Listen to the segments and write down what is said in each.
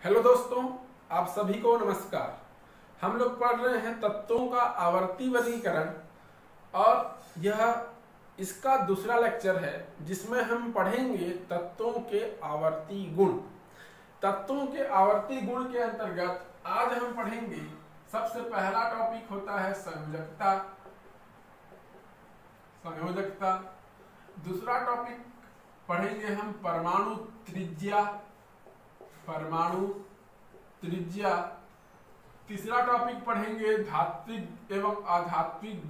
Hello दोस्तों, आप सभी को नमस्कार। हम लोग पढ़ रहे हैं तत्वों का आवर्ती वर्गीकरण और यह इसका दूसरा लेक्चर है जिसमें हम पढ़ेंगे तत्वों के आवर्ती गुण। तत्वों के आवर्ती गुण के अंतर्गत आज हम पढ़ेंगे, सबसे पहला टॉपिक होता है संयोजकता। दूसरा टॉपिक पढ़ेंगे हम परमाणु त्रिज्या। तीसरा टॉपिक पढ़ेंगे धात्विक एवं अधात्विक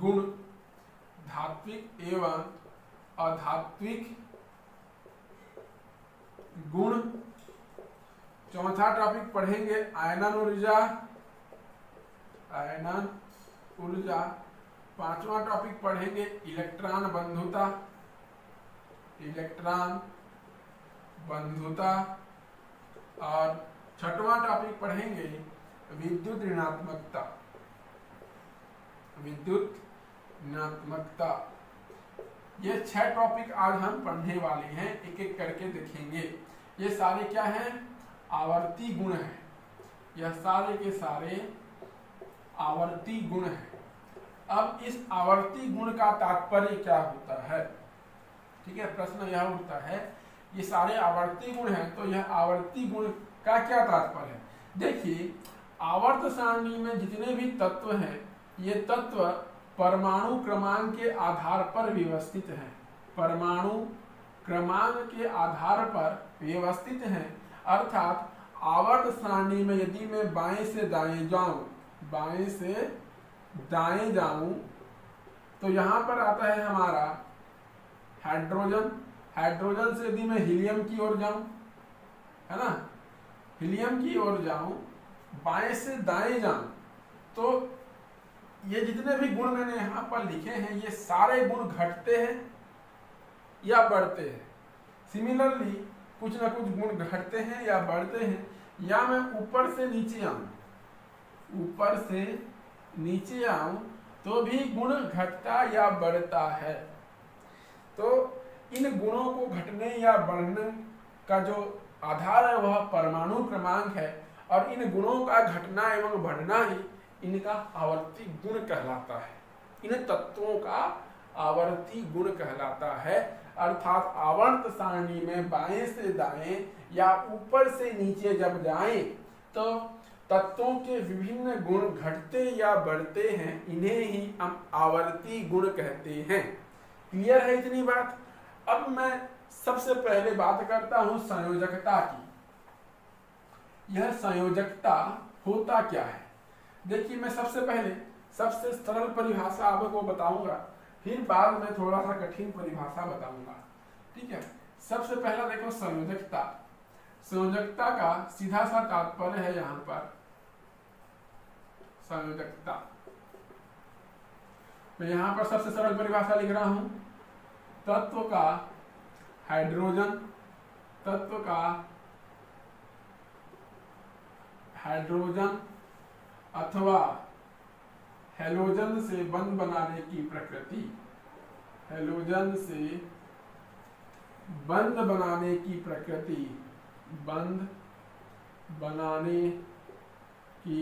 गुण। चौथा टॉपिक पढ़ेंगे आयनन ऊर्जा। पांचवा टॉपिक पढ़ेंगे इलेक्ट्रॉन बंधुता और छठवां टॉपिक पढ़ेंगे विद्युत ऋणात्मकता। ये 6 टॉपिक आज हम पढ़ने वाले हैं, एक एक करके देखेंगे। ये सारे क्या हैं? आवर्ती गुण हैं। यह सारे के सारे आवर्ती गुण हैं। अब इस आवर्ती गुण का तात्पर्य क्या होता है? ठीक है, प्रश्न यह उठता है, ये सारे आवर्ती गुण हैं तो यह आवर्ती गुण का क्या तात्पर्य है? देखिए, आवर्त सारणी में जितने भी तत्व हैं, ये तत्व परमाणु क्रमांक के आधार पर व्यवस्थित हैं। परमाणु क्रमांक के आधार पर व्यवस्थित हैं, अर्थात आवर्त सारणी में यदि मैं बाएं से दाएं जाऊं तो यहां पर आता है हमारा हाइड्रोजन से यदि मैं हीलियम की ओर जाऊं, है ना, हीलियम की ओर जाऊं, बाएं से दाएं जाऊं, तो ये जितने भी गुण मैंने यहां पर लिखे हैं, ये सारे गुण घटते हैं या बढ़ते हैं। सिमिलरली कुछ ना कुछ गुण घटते हैं या बढ़ते हैं। या मैं ऊपर से नीचे आऊं तो भी गुण घटता या बढ़ता है। तो इन गुणों को घटने या बढ़ने का जो आधार है वह परमाणु क्रमांक है, और इन गुणों का घटना एवं बढ़ना ही इनका आवर्ती गुण कहलाता है। इन तत्वों का आवर्ती गुण कहलाता है, अर्थात आवर्त सारणी में बाएं से दाएं या ऊपर से नीचे जब जाएं तो तत्वों के विभिन्न गुण घटते या बढ़ते हैं, इन्हें ही हम आवर्ती गुण कहते हैं। क्लियर है इतनी बात? अब मैं सबसे पहले बात करता हूं संयोजकता की। यह संयोजकता होता क्या है? देखिए, मैं सबसे पहले सबसे सरल परिभाषा आपको बताऊंगा, फिर बाद में थोड़ा सा कठिन परिभाषा बताऊंगा। ठीक है, सबसे पहला देखो संयोजकता का सीधा सा तात्पर्य है यहां पर संयोजकता। मैं यहां पर सबसे सरल परिभाषा लिख रहा हूं, तत्व का हाइड्रोजन अथवा हैलोजन से बंध बनाने की प्रकृति। बंध बनाने की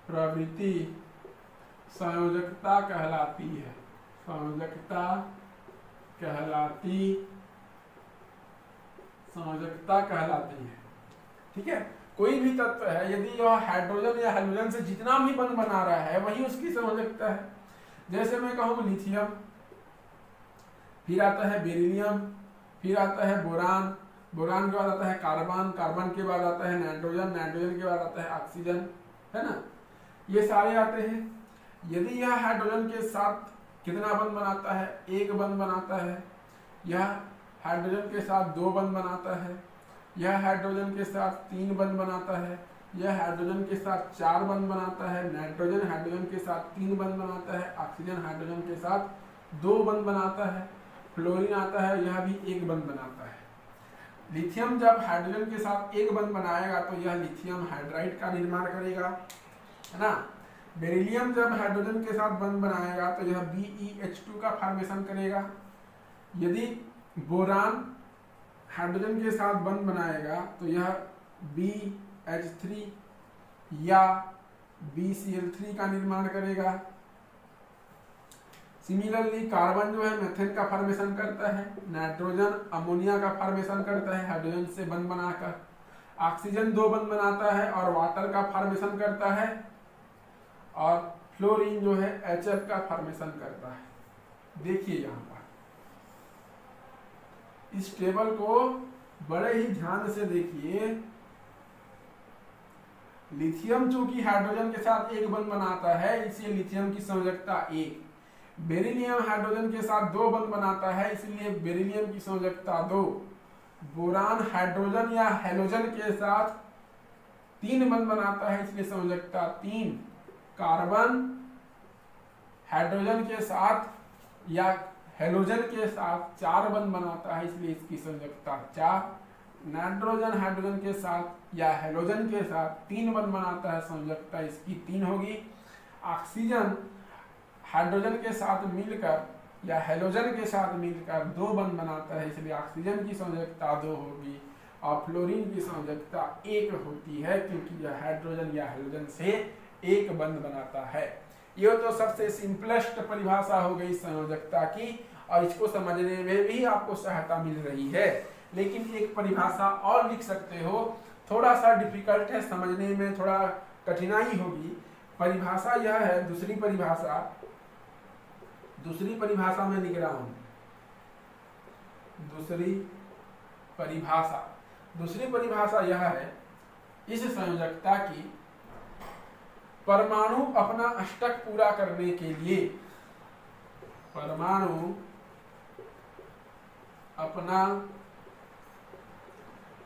प्रवृत्ति संयोजकता कहलाती है। संयोजकता कहलाती है। ठीक है, कोई भी तत्व है, यदि यह हाइड्रोजन या हैलोजन से जितना भी बंध बना रहा है वही उसकी संयोजकता है। जैसे मैं कहूं लिथियम, फिर आता है बेरिलियम, फिर आता है बोरान के बाद आता है कार्बन के बाद आता है नाइट्रोजन के बाद आता है ऑक्सीजन, है ना, ये सारे आते हैं। यदि यह हाइड्रोजन के साथ कितना बंध बनाता है? 1 बंध बनाता है। यह हाइड्रोजन के साथ 2 बंध बनाता है। यह हाइड्रोजन के साथ 3 बंध बनाता है। यह हाइड्रोजन के साथ 4 बंध बनाता है। नाइट्रोजन हाइड्रोजन के साथ 3 बंध बनाता है। ऑक्सीजन हाइड्रोजन के साथ 2 बंध बनाता है। फ्लोरीन आता है, यह भी 1 बंध बनाता है। लिथियम जब हाइड्रोजन के साथ 1 बंध बनाएगा तो यह लिथियम हाइड्राइड का निर्माण करेगा, है ना। बेरिलियम जब हाइड्रोजन के साथ बंध बनाएगा तो यह BeH2 का फॉर्मेशन करेगा। यदि बोरान हाइड्रोजन के साथ बंध बनाएगा तो यह BH3 या BCl3 का निर्माण करेगा। सिमिलरली कार्बन जो है मेथेन का फॉर्मेशन करता है, नाइट्रोजन अमोनिया का फॉर्मेशन करता है हाइड्रोजन से बंध बनाकर, ऑक्सीजन 2 बंध बनाता है और वाटर का फॉर्मेशन करता है, और फ्लोरीन जो है HF का फॉर्मेशन करता है। देखिए यहाँ पर इस टेबल को बड़े ही ध्यान से देखिए। लिथियम चूंकि हाइड्रोजन के साथ एक बंध बनाता है इसलिए लिथियम की संयोजकता 1, बेरिलियम हाइड्रोजन के साथ 2 बंध बनाता है इसलिए बेरिलियम की संयोजकता 2, बोरान हाइड्रोजन या हैलोजन के साथ 3 बंध बनाता है इसलिए संयोजकता 3, कार्बन हाइड्रोजन के साथ या हैलोजन के साथ 4 बंध बनाता है इसलिए इसकी संयोजकता 4, नाइट्रोजन हाइड्रोजन के साथ या हैलोजन के साथ 3 बंध बनाता है, संयोजकता इसकी 3 होगी। ऑक्सीजन हाइड्रोजन के साथ मिलकर या हैलोजन के साथ मिलकर 2 बंध बनाता है इसलिए ऑक्सीजन की संयोजकता 2 होगी, और फ्लोरीन की संयोजकता 1 होती है क्योंकि यह हाइड्रोजन या हैलोजन से एक बंध बनाता है। यह तो सबसे सिंपलेस्ट परिभाषा हो गई संयोजकता की, और इसको समझने में भी आपको सहायता मिल रही है। लेकिन एक परिभाषा और लिख सकते हो, थोड़ा सा डिफिकल्ट है समझने में, थोड़ा कठिनाई होगी। परिभाषा यह है, दूसरी परिभाषा में लिख रहा हूं। दूसरी परिभाषा यह है इस संयोजकता की, परमाणु अपना अष्टक पूरा करने के लिए, परमाणु अपना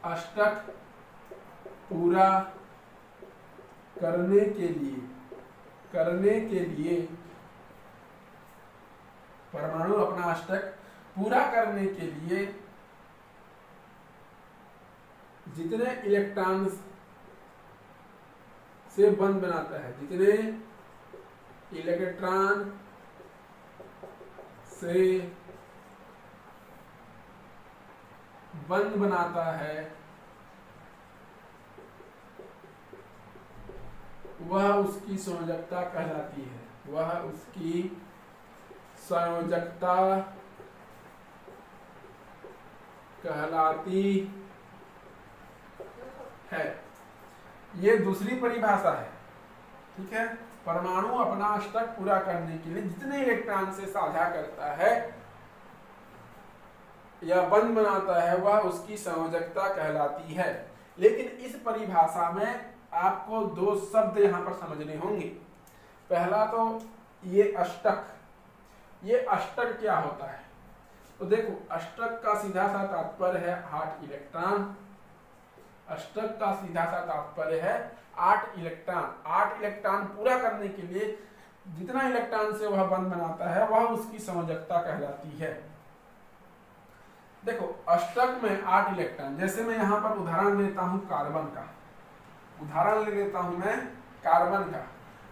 अष्टक पूरा करने के लिए परमाणु अपना अष्टक पूरा करने के लिए जितने इलेक्ट्रॉन से बंध बनाता है, जितने इलेक्ट्रॉन से बंध बनाता है वह उसकी संयोजकता कहलाती है, वह उसकी संयोजकता कहलाती है। ये दूसरी परिभाषा है, ठीक है। परमाणु अपना अष्टक पूरा करने के लिए जितने इलेक्ट्रॉन से साझा करता है या बंध बनाता है वह उसकी संयोजकता कहलाती है। लेकिन इस परिभाषा में आपको 2 शब्द यहां पर समझने होंगे। पहला तो ये अष्टक, ये अष्टक क्या होता है? तो देखो, अष्टक का सीधा सा तात्पर्य है 8 इलेक्ट्रॉन। अष्टक का सीधा सा तात्पर्य है 8 इलेक्ट्रॉन। 8 इलेक्ट्रॉन पूरा करने के लिए जितना इलेक्ट्रॉन से वह बंध बनाता है वह उसकी संयोजकता कहलाती है। देखो, अष्टक में 8 इलेक्ट्रॉन, जैसे मैं यहाँ पर उदाहरण लेता हूँ कार्बन का, उदाहरण ले लेता हूँ मैं कार्बन का।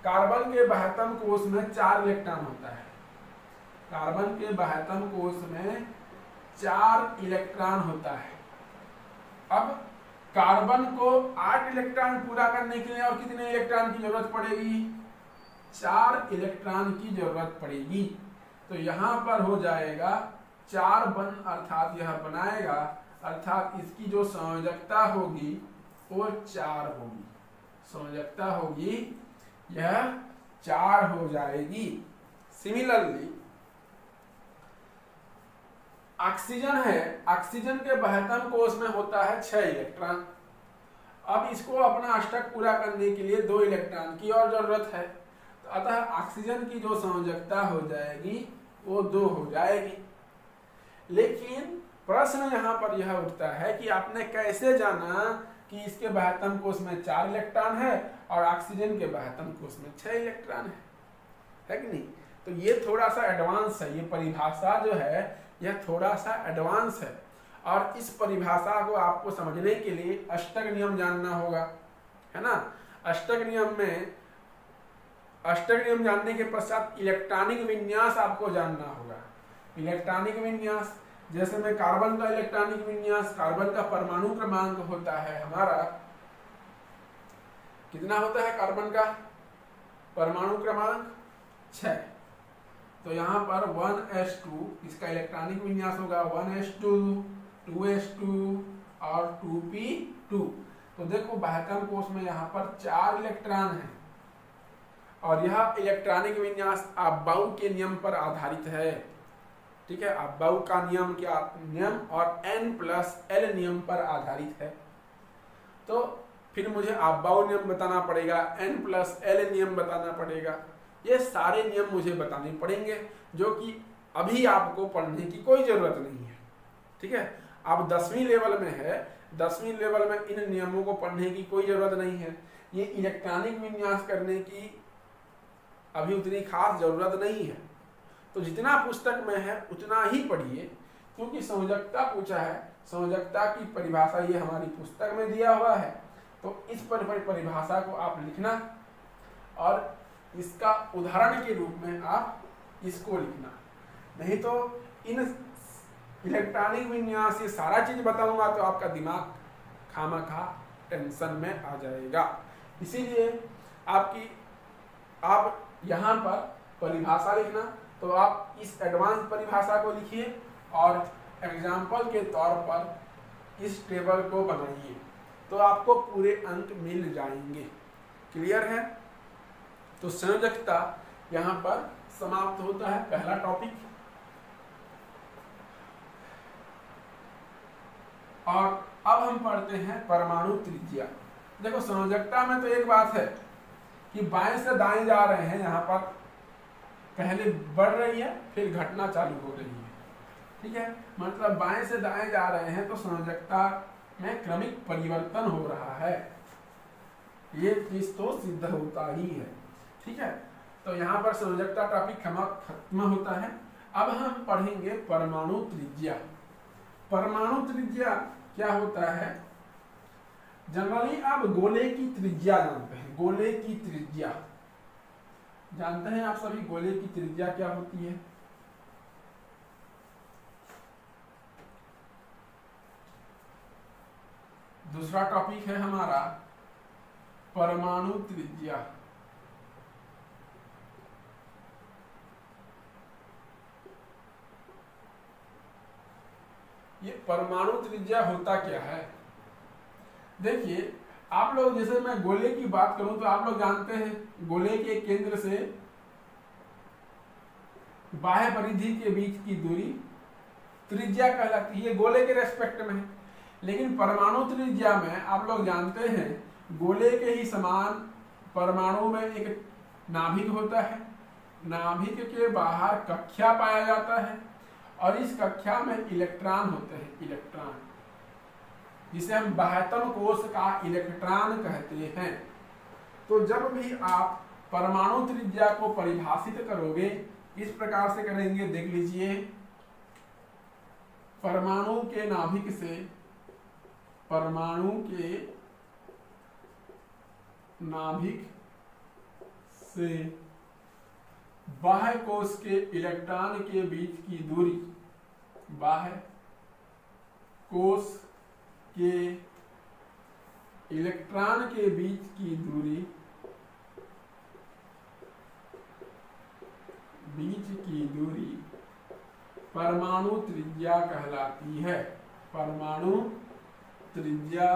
कार्बन के बाह्यतम कोश में 4 इलेक्ट्रॉन होता है। कार्बन के बाह्यतम कोश में 4 इलेक्ट्रॉन होता है। अब कार्बन को 8 इलेक्ट्रॉन पूरा करने के लिए और कितने इलेक्ट्रॉन की जरूरत पड़ेगी? 4 इलेक्ट्रॉन की जरूरत पड़ेगी। तो यहाँ पर हो जाएगा 4 बंध, अर्थात यह बनाएगा, अर्थात इसकी जो संयोजकता होगी वो 4 होगी। संयोजकता होगी यह 4 हो जाएगी। सिमिलरली ऑक्सीजन है, ऑक्सीजन के बाह्यतम कोश में होता है 6 इलेक्ट्रॉन। अब इसको अपना अष्टक पूरा करने के लिए 2 इलेक्ट्रॉन की और जरूरत है, तो अतः ऑक्सीजन की जो संयोजकता हो जाएगी वो 2 हो जाएगी। लेकिन प्रश्न यहाँ पर यह उठता है कि आपने कैसे जाना कि इसके बाह्यतम कोश में 4 इलेक्ट्रॉन है और ऑक्सीजन के बाह्यतम कोश में 6 इलेक्ट्रॉन है कि नहीं? तो ये थोड़ा सा एडवांस है, ये परिभाषा जो है यह थोड़ा सा एडवांस है, और इस परिभाषा को आपको समझने के लिए अष्टक नियम जानना होगा, है ना। अष्टक नियम जानने के पश्चात इलेक्ट्रॉनिक विन्यास आपको जानना होगा। इलेक्ट्रॉनिक विन्यास, जैसे में कार्बन का इलेक्ट्रॉनिक विन्यास, कार्बन का परमाणु क्रमांक होता है हमारा कितना होता है कार्बन का परमाणु क्रमांक 6। तो यहाँ पर 1s2 इसका इलेक्ट्रॉनिक विन्यास होगा 1s2, 2s2 और 2p2। तो देखो बाह्यतम कोश में यहाँ पर 4 इलेक्ट्रॉन हैं और यह इलेक्ट्रॉनिक विन्यास अबाउ के नियम पर आधारित है। ठीक है, अबाउ का नियम क्या नियम और n+l नियम पर आधारित है। तो फिर मुझे अबाउ नियम बताना पड़ेगा, n+l नियम बताना पड़ेगा, ये सारे नियम मुझे बताने पड़ेंगे जो कि अभी आपको पढ़ने की कोई जरूरत नहीं है। ठीक है, आप 10वीं लेवल में है, 10वीं लेवल में इन नियमों को पढ़ने की कोई जरूरत नहीं है। ये इलेक्ट्रॉनिक विन्यास करने की अभी उतनी खास जरूरत नहीं है। तो जितना पुस्तक में है उतना ही पढ़िए, क्योंकि संयोजकता पूछा है, संयोजकता की परिभाषा ये हमारी पुस्तक में दिया हुआ है। तो इस परिभाषा को आप लिखना और इसका उदाहरण के रूप में आप इसको लिखना। नहीं तो इन इलेक्ट्रॉनिक विन्यास ये सारा चीज बताऊंगा तो आपका दिमाग खामखा टेंशन में आ जाएगा। इसीलिए आप यहाँ पर परिभाषा लिखना, तो आप इस एडवांस परिभाषा को लिखिए और एग्जाम्पल के तौर पर इस टेबल को बनाइए, तो आपको पूरे अंक मिल जाएंगे। क्लियर है? तो संयोजकता यहाँ पर समाप्त होता है पहला टॉपिक। और अब हम पढ़ते हैं परमाणु त्रिज्या। देखो संयोजकता में तो एक बात है कि बाएं से दाएं जा रहे हैं, यहाँ पर पहले बढ़ रही है फिर घटना चालू हो रही है। ठीक है, मतलब बाएं से दाएं जा रहे हैं तो संयोजकता में क्रमिक परिवर्तन हो रहा है, ये चीज तो सिद्ध होता ही है। ठीक है, तो यहाँ पर संयोजकता टॉपिक खत्म होता है। अब हम पढ़ेंगे परमाणु त्रिज्या। परमाणु त्रिज्या क्या होता है? जनरली आप गोले की त्रिज्या जानते हैं, गोले की त्रिज्या जानते हैं आप सभी। गोले की त्रिज्या क्या होती है? दूसरा टॉपिक है हमारा परमाणु त्रिज्या। ये परमाणु त्रिज्या होता क्या है? देखिए आप लोग, जैसे मैं गोले की बात करूं तो आप लोग जानते हैं गोले के केंद्र से बाह्य परिधि के बीच की दूरी त्रिज्या कहलाती है, ये गोले के रेस्पेक्ट में है। लेकिन परमाणु त्रिज्या में आप लोग जानते हैं गोले के ही समान परमाणु में एक नाभिक होता है, नाभिक के बाहर कक्षा पाया जाता है और इस कक्षा में इलेक्ट्रॉन होते हैं, इलेक्ट्रॉन, जिसे हम बाह्यतम कोश का इलेक्ट्रॉन कहते हैं। तो जब भी आप परमाणु त्रिज्या को परिभाषित करोगे इस प्रकार से करेंगे, देख लीजिए, परमाणु के नाभिक से, परमाणु के नाभिक से बाह्य कोश के इलेक्ट्रॉन के बीच की दूरी, बाह्य कोश के इलेक्ट्रॉन के बीच की दूरी, परमाणु त्रिज्या कहलाती है, परमाणु त्रिज्या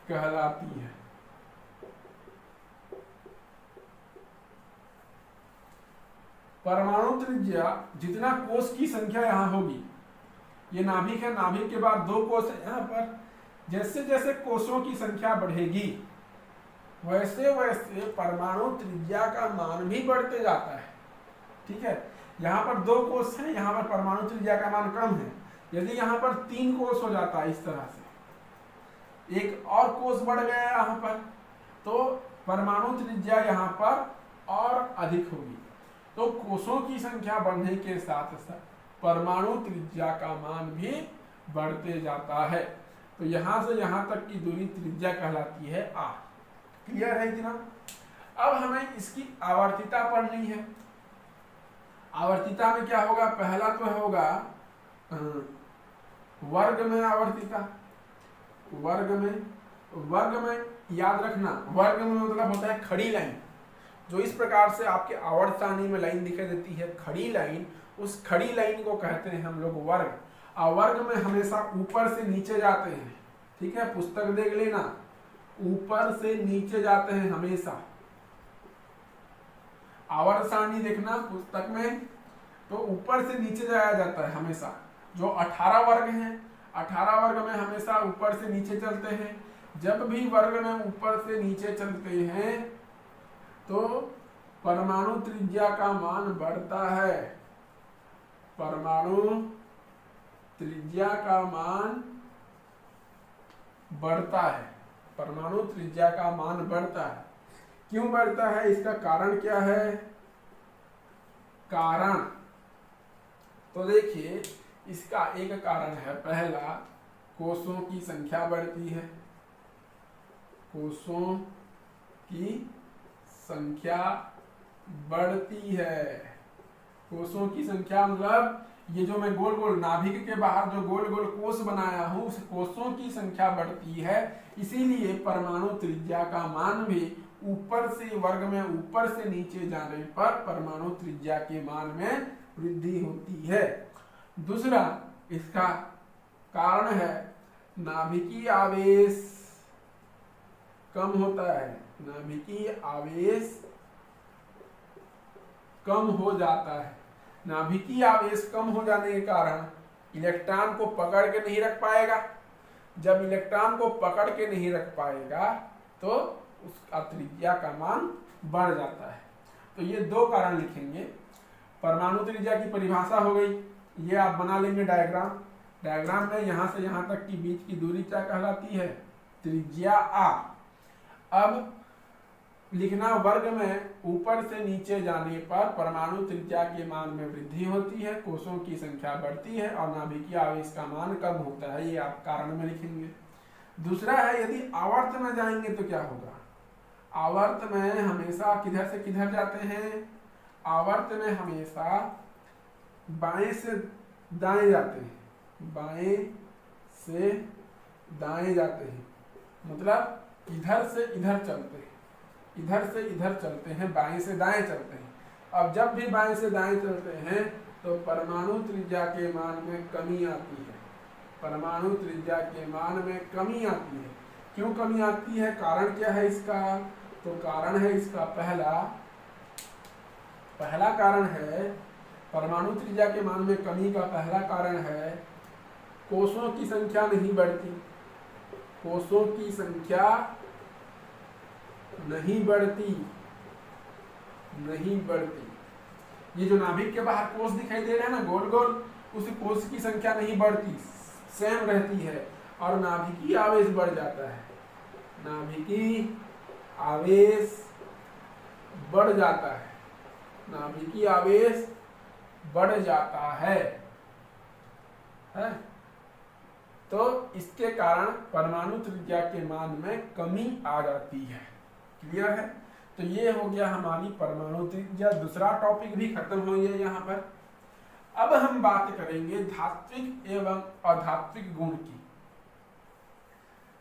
कहलाती है। परमाणु त्रिज्या जितना कोश की संख्या यहाँ होगी, ये नाभिक है, नाभिक के बाद 2 कोश है यहाँ पर, जैसे जैसे कोशों की संख्या बढ़ेगी वैसे वैसे परमाणु त्रिज्या का मान भी बढ़ते जाता है। ठीक है, यहाँ पर 2 कोश है, यहाँ पर परमाणु त्रिज्या का मान कम है। यदि यहाँ पर 3 कोश हो जाता है इस तरह से, एक और कोश बढ़ गया यहाँ पर, तो परमाणु त्रिज्या यहाँ पर और अधिक होगी। तो कोशों की संख्या बढ़ने के साथ साथ परमाणु त्रिज्या का मान भी बढ़ते जाता है। तो यहाँ से यहाँ तक की दूरी त्रिज्या कहलाती है r। क्लियर है इतना? अब हमें इसकी आवर्तिता पढ़नी है। आवर्तिता में क्या होगा? पहला तो होगा वर्ग में आवर्तिता, वर्ग में वर्ग में याद रखना, वर्ग में मतलब होता है खड़ी लाइन, जो इस प्रकार से आपके आवर्त सारणी में लाइन दिखाई देती है खड़ी लाइन, उस खड़ी लाइन को कहते हैं हम लोग वर्ग। और वर्ग में हमेशा ऊपर से नीचे जाते हैं, ठीक है, पुस्तक देख लेना, ऊपर से नीचे जाते हैं हमेशा। आवर्त सारणी देखना पुस्तक में, तो ऊपर से नीचे जाया जाता है हमेशा। जो 18 वर्ग हैं, 18 वर्ग में हमेशा ऊपर से नीचे चलते हैं। जब भी वर्ग में ऊपर से नीचे चलते हैं तो परमाणु त्रिज्या का मान बढ़ता है, परमाणु त्रिज्या का मान बढ़ता है, परमाणु त्रिज्या का मान बढ़ता है। क्यों बढ़ता है, इसका कारण क्या है? कारण तो देखिए, इसका एक कारण है, पहला कोषों की संख्या बढ़ती है, कोषों की संख्या बढ़ती है। कोषों की संख्या मतलब ये जो मैं गोल गोल नाभिक के बाहर जो गोल गोल कोष बनाया हूं, उस कोषों की संख्या बढ़ती है, इसीलिए परमाणु त्रिज्या का मान भी ऊपर से वर्ग में ऊपर से नीचे जाने पर परमाणु त्रिज्या के मान में वृद्धि होती है। दूसरा इसका कारण है नाभिकीय आवेश कम होता है, नाभिकीय आवेश कम हो जाता है। नाभिकीय आवेश कम हो जाने के कारण इलेक्ट्रॉन को पकड़ के नहीं रख पाएगा। जब इलेक्ट्रॉन को पकड़ के नहीं रख पाएगा तो उसका त्रिज्या का मान बढ़ जाता है। तो ये दो कारण लिखेंगे। परमाणु त्रिज्या की परिभाषा हो गई, ये आप बना लेंगे डायग्राम। डायग्राम में यहां से यहां तक की बीच की दूरी क्या कहलाती है? त्रिज्या r। अब लिखना, वर्ग में ऊपर से नीचे जाने पर परमाणु त्रिज्या के मान में वृद्धि होती है, कोषों की संख्या बढ़ती है और नाभिकीय आवेश का मान कम होता है। ये आप कारण में लिखेंगे। दूसरा है, यदि आवर्त में जाएंगे तो क्या होगा? आवर्त में हमेशा किधर से किधर जाते हैं? आवर्त में हमेशा बाएं से दाएं जाते हैं, बाएं से दाएं जाते हैं, मतलब इधर से इधर चलते हैं, इधर से इधर चलते हैं, बाएं से दाएं चलते हैं। अब जब भी बाएं से दाएं चलते हैं तो परमाणु त्रिज्या के मान में कमी आती है, परमाणु त्रिज्या के मान में कमी आती है। क्यों कमी आती है? कारण क्या है इसका? तो कारण है इसका पहला कारण है, परमाणु त्रिज्या के मान में कमी का पहला कारण है कोषों की संख्या नहीं बढ़ती, कोषों की संख्या नहीं बढ़ती, नहीं बढ़ती। ये जो नाभिक के बाहर कोष दिखाई दे रहा है ना गोल गोल, उस कोष की संख्या नहीं बढ़ती, सेम रहती है और नाभिकीय आवेश बढ़ जाता है, नाभिकीय आवेश बढ़ जाता है, नाभिकीय आवेश बढ़ जाता है। तो इसके कारण परमाणु त्रिज्या के मान में कमी आ जाती है। क्लियर है? तो ये हो गया हमारी परमाणु त्रिज्या। दूसरा टॉपिक भी खत्म हो गया यहाँ पर। अब हम बात करेंगे धात्विक एवं अधात्विक गुण की।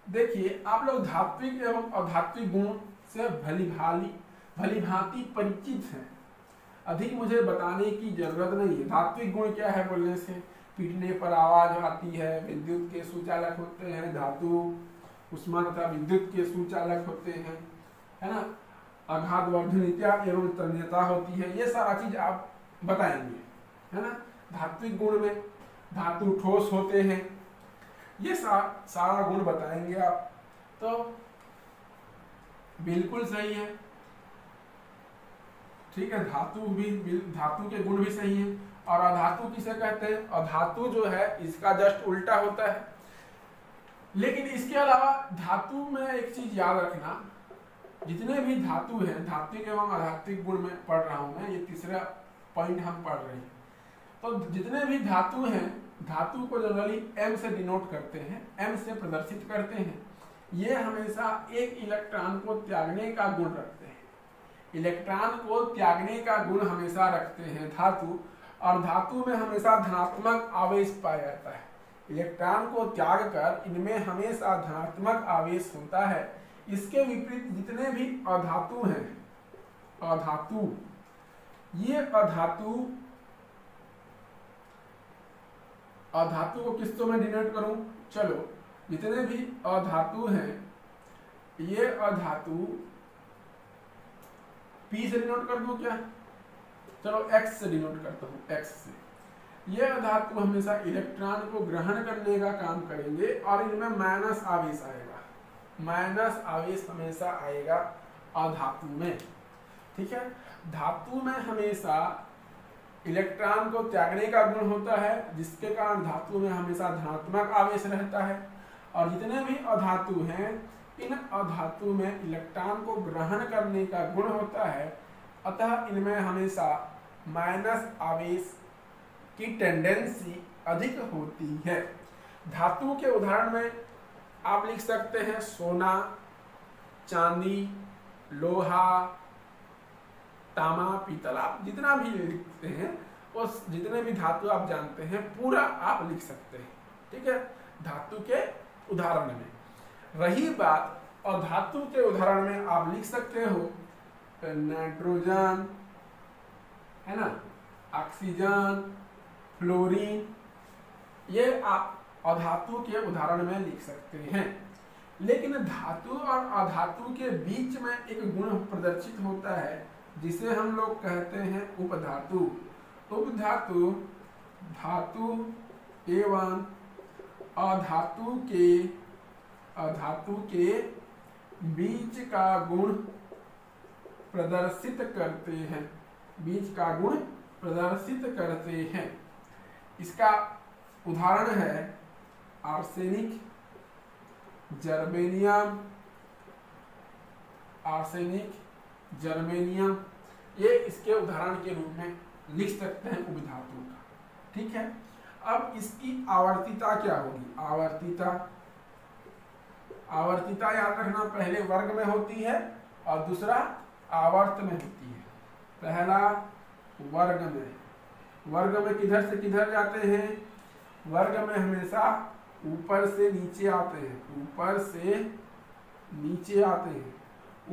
देखिए, आप लोग धात्विक एवं अधात्विक गुण से भली भांति परिचित हैं, अधिक मुझे बताने की जरूरत नहीं है। धात्विक गुण क्या है? बोलने से पीटने पर आवाज आती है, विद्युत के सुचालक होते हैं, धातु उष्मा तथा विद्युत के सुचालक होते हैं, है ना, आघात वर्धनीयता एवं तन्यता होती है, ये सारा चीज आप बताएंगे, है ना। धात्विक गुण में धातु ठोस होते हैं, ये सारा गुण बताएंगे आप। तो बिल्कुल सही है, ठीक है, धातु के गुण भी सही है। और अधातु किसे कहते हैं? अधातु जो है इसका जस्ट उल्टा होता है। लेकिन इसके अलावा धातु में एक चीज याद रखना, जितने भी धातु हैं, धात्विक एवं अधात्विक गुण में पढ़ रहा हूं मैं, ये तीसरा पॉइंट हम पढ़ रहे हैं। तो जितने भी धातु हैं, धातु को जनरली m से डिनोट करते हैं, m से प्रदर्शित करते हैं। ये हमेशा एक इलेक्ट्रॉन को त्यागने का गुण रखते हैं, इलेक्ट्रॉन को त्यागने का गुण हमेशा रखते हैं धातु। और धातु में हमेशा धनात्मक आवेश पाया जाता है, इलेक्ट्रॉन को त्याग कर इनमें हमेशा धनात्मक आवेश होता है। इसके विपरीत जितने भी अधातु हैं, अधातु, ये अधातु को किससे मैं डिनोट करूं? चलो, जितने भी अधातु हैं ये अधातु P से डिनोट कर दूं क्या? चलो X से डिनोट करता हूं, X से। ये अधातु हमेशा इलेक्ट्रॉन को ग्रहण करने का काम करेंगे और इनमें माइनस आवेश आएगा, माइनस आवेश हमेशा आएगा अधातु में। ठीक है, धातु में हमेशा इलेक्ट्रॉन को त्यागने का गुण होता है, जिसके कारण धातु में हमेशा धनात्मक आवेश रहता है। और जितने भी अधातु हैं, इन अधातु में इलेक्ट्रॉन को ग्रहण करने का गुण होता है, अतः इनमें हमेशा माइनस आवेश की टेंडेंसी अधिक होती है। धातु के उदाहरण में आप लिख सकते हैं सोना, चांदी, लोहा, तांबा, पीतल, आप जितना भी लिखते हैं, उस जितने भी धातु आप जानते हैं पूरा आप लिख सकते हैं। ठीक है, धातु के उदाहरण में। रही बात अधातु के उदाहरण में, आप लिख सकते हो नाइट्रोजन, है ना, ऑक्सीजन, फ्लोरीन, ये आप अधातु के उदाहरण में लिख सकते हैं। लेकिन धातु और अधातु के बीच में एक गुण प्रदर्शित होता है जिसे हम लोग कहते हैं उपधातु। उपधातु धातु एवं अधातु के बीच का गुण प्रदर्शित करते हैं, बीच का गुण प्रदर्शित करते हैं। इसका उदाहरण है आर्सेनिक, जर्मेनियम, आर्सेनिक, जर्मेनियम, ये इसके उदाहरण के रूप में लिख सकते हैं उपधातु का। ठीक है, अब इसकी आवर्तिता क्या होगी? आवर्तिता याद रखना, पहले वर्ग में होती है और दूसरा आवर्त में होती है। पहला वर्ग में किधर से किधर जाते हैं? वर्ग में हमेशा ऊपर से नीचे आते हैं, ऊपर से नीचे आते हैं।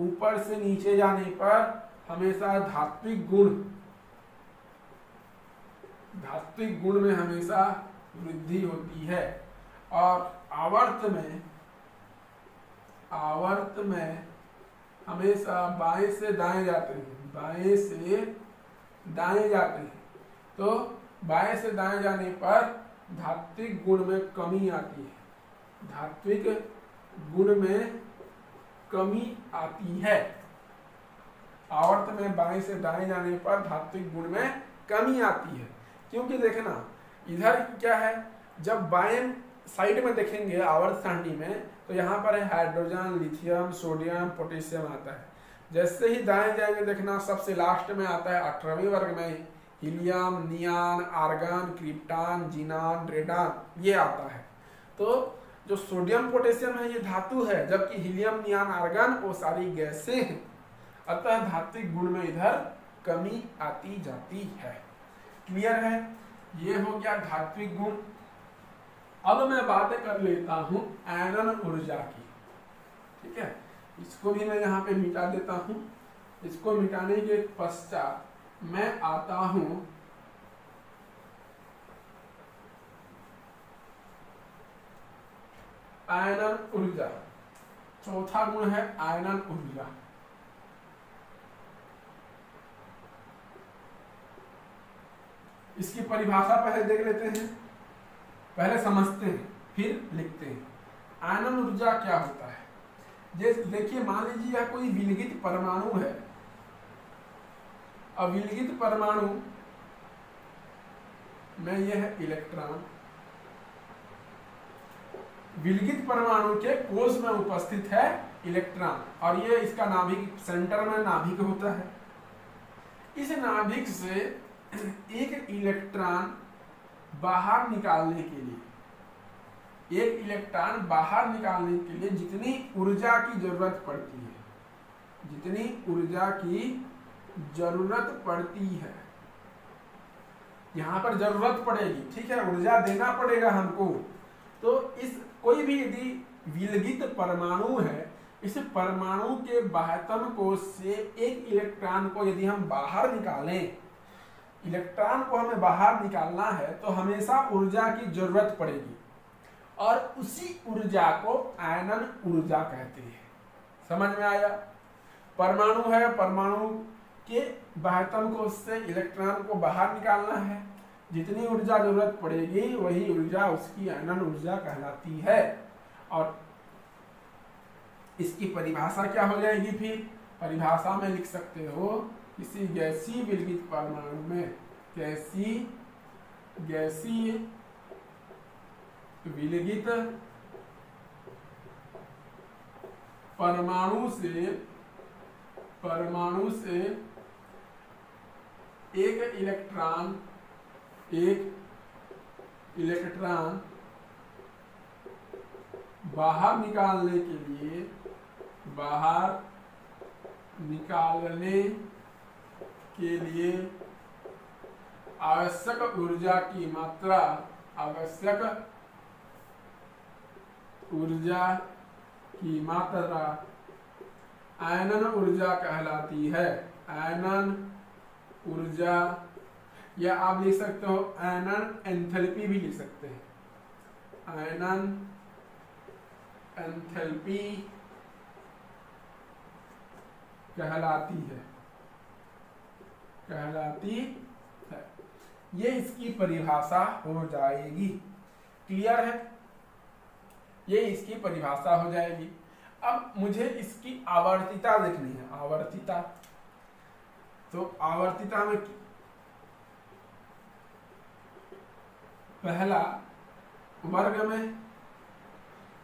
ऊपर से नीचे जाने पर हमेशा धात्विक गुण में हमेशा वृद्धि होती है। और आवर्त में हमेशा बाएं से दाएं जाते हैं, बाएं से दाएं जाते हैं। तो बाएं से दाएं जाने पर धात्विक गुण में कमी आती है, धात्विक गुण में कमी आती है। आवर्त में बाएं से दाएं जाने पर धात्विक गुण में कमी आती है, क्योंकि देखना इधर क्या है, जब बाएं साइड में देखेंगे आवर्त सारणी में, तो यहाँ पर है हाइड्रोजन, लिथियम, सोडियम, पोटेशियम आता है। जैसे ही दाएं जाएंगे देखना सबसे लास्ट में आता है 18वें वर्ग में helium, नियान, argon, krypton, xenon, radon, ये आता है। तो जो सोडियम पोटेशियम है ये धातु है, जबकि हीलियम, नियान, आर्गन वो सारी गैसें हैं। अतः धात्विक गुण में इधर कमी आती जाती है। क्लियर है? ये हो गया धात्विक गुण। अब मैं बातें कर लेता हूं आयनन ऊर्जा की। ठीक है, इसको भी मैं यहाँ पे मिटा देता हूं। इसको मिटाने के पश्चात मैं आता हूं आयनन ऊर्जा। चौथा गुण है आयनन ऊर्जा। इसकी परिभाषा पहले देख लेते हैं, पहले समझते हैं फिर लिखते हैं। आयनन ऊर्जा क्या होता है? जैसे देखिए, मान लीजिए यह कोई विलगित परमाणु है। अविलगित परमाणु में यह है इलेक्ट्रॉन, विलगित परमाणु के कोष में उपस्थित है इलेक्ट्रॉन, और ये इसका नाभिक, सेंटर में नाभिक होता है। इस नाभिक से एक इलेक्ट्रॉन बाहर निकालने के लिए जितनी ऊर्जा की जरूरत पड़ती है, जितनी ऊर्जा की जरूरत पड़ती है, यहाँ पर जरूरत पड़ेगी, ठीक है, ऊर्जा देना पड़ेगा हमको। तो इस कोई भी यदि विलगित परमाणु है, इस परमाणु के बाह्यतम कोश से एक इलेक्ट्रॉन को यदि हम बाहर निकालें, इलेक्ट्रॉन को हमें बाहर निकालना है तो हमेशा ऊर्जा की जरूरत पड़ेगी और उसी ऊर्जा को आयनन ऊर्जा कहते हैं। समझ में आया? परमाणु है, परमाणु के बाह्यतम कोश से इलेक्ट्रॉन को बाहर निकालना है, जितनी ऊर्जा जरूरत पड़ेगी वही ऊर्जा उसकी आयनन ऊर्जा कहलाती है। और इसकी परिभाषा क्या हो जाएगी? फिर परिभाषा में लिख सकते हो, किसी गैसीय विलगित परमाणु में, गैसीय विलगित परमाणु से एक इलेक्ट्रॉन बाहर निकालने के लिए आवश्यक ऊर्जा की मात्रा आयनन ऊर्जा कहलाती है। आयनन ऊर्जा, या आप लिख सकते हो आयनन एंथैल्पी भी लिख सकते हैं। आयनन एंथैल्पी कहलाती है। ये इसकी परिभाषा हो जाएगी। क्लियर है? ये इसकी परिभाषा हो जाएगी। अब मुझे इसकी आवर्तिता लिखनी है। आवर्तिता, तो आवर्तिता में पहला वर्ग में,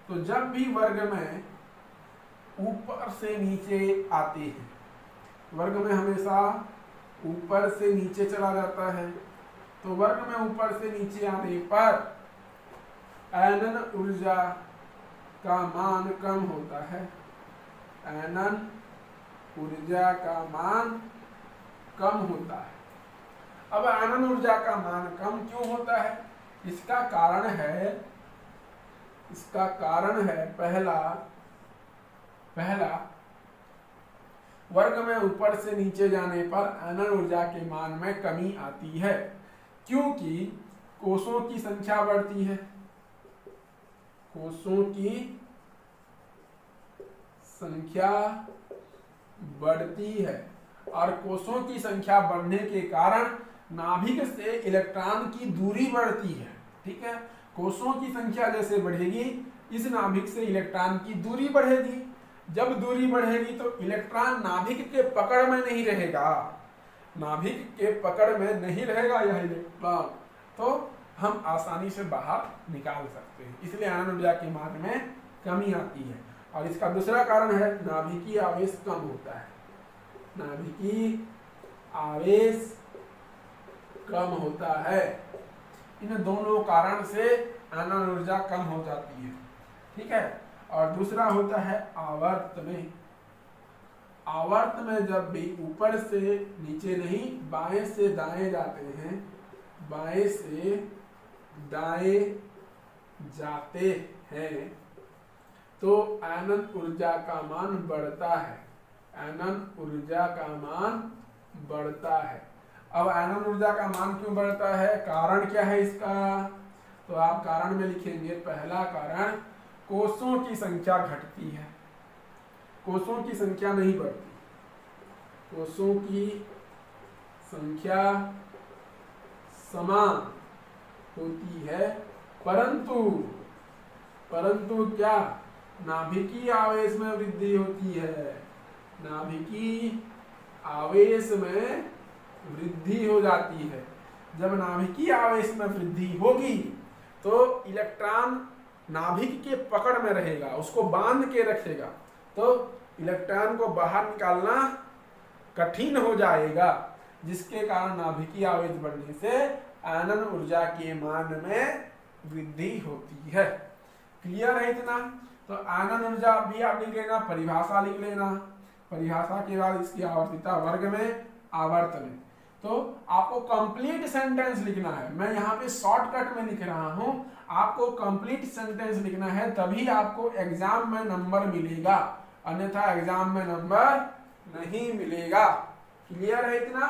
तो जब भी वर्ग में ऊपर से नीचे आते हैं, वर्ग में हमेशा ऊपर से नीचे चला जाता है, तो वर्ग में ऊपर से नीचे आने पर आयनन ऊर्जा का मान कम होता है। आयनन ऊर्जा का मान कम होता है। अब आयनन ऊर्जा का मान कम क्यों होता है? इसका कारण है पहला वर्ग में ऊपर से नीचे जाने पर आयनन ऊर्जा के मान में कमी आती है, क्योंकि कोषों की संख्या बढ़ती है। कोषों की संख्या बढ़ती है और कोषों की संख्या बढ़ने के कारण नाभिक से इलेक्ट्रॉन की दूरी बढ़ती है। ठीक है, कोषों की संख्या जैसे बढ़ेगी, इस नाभिक से इलेक्ट्रॉन की दूरी बढ़ेगी। जब दूरी बढ़ेगी तो इलेक्ट्रॉन नाभिक के पकड़ में नहीं रहेगा, नाभिक के पकड़ में नहीं रहेगा यह इलेक्ट्रॉन, तो हम आसानी से बाहर निकाल सकते हैं। इसलिए आयनन ऊर्जा के मान में कमी आती है। और इसका दूसरा कारण है नाभिकीय आवेश कम होता है। नाभिकीय आवेश कम होता है। इन दोनों कारण से आयनन ऊर्जा कम हो जाती है। ठीक है, और दूसरा होता है आवर्त में। आवर्त में जब भी ऊपर से नीचे नहीं, बाएं से दाएं जाते हैं, बाएं से दाएं जाते हैं, तो आयनन ऊर्जा का मान बढ़ता है। आयनन ऊर्जा का मान बढ़ता है। अब आयनन ऊर्जा का मान क्यों बढ़ता है? कारण क्या है इसका? तो आप कारण में लिखेंगे, पहला कारण कोषों की संख्या घटती है। कोषों की संख्या नहीं बढ़ती, कोषों की संख्या समान होती है, परंतु क्या? नाभिकीय आवेश में वृद्धि होती है। नाभिकीय आवेश में वृद्धि हो जाती है। जब नाभिकीय आवेश में वृद्धि होगी तो इलेक्ट्रॉन नाभिक के पकड़ में रहेगा, उसको बांध के रखेगा, तो इलेक्ट्रॉन को बाहर निकालना कठिन हो जाएगा, जिसके कारण नाभिकीय आवेश बढ़ने से आयनन ऊर्जा के मान में वृद्धि होती है। क्लियर है इतना? तो आयनन ऊर्जा भी आप लिख लेना, परिभाषा लिख लेना, परिभाषा के बाद इसकी आवर्तिता वर्ग में, आवर्त में। तो आपको कंप्लीट सेंटेंस लिखना है। मैं यहाँ पे शॉर्टकट में लिख रहा हूँ, आपको कंप्लीट सेंटेंस लिखना है, तभी आपको एग्जाम में नंबर मिलेगा, अन्यथा एग्जाम में नंबर नहीं मिलेगा। क्लियर है इतना?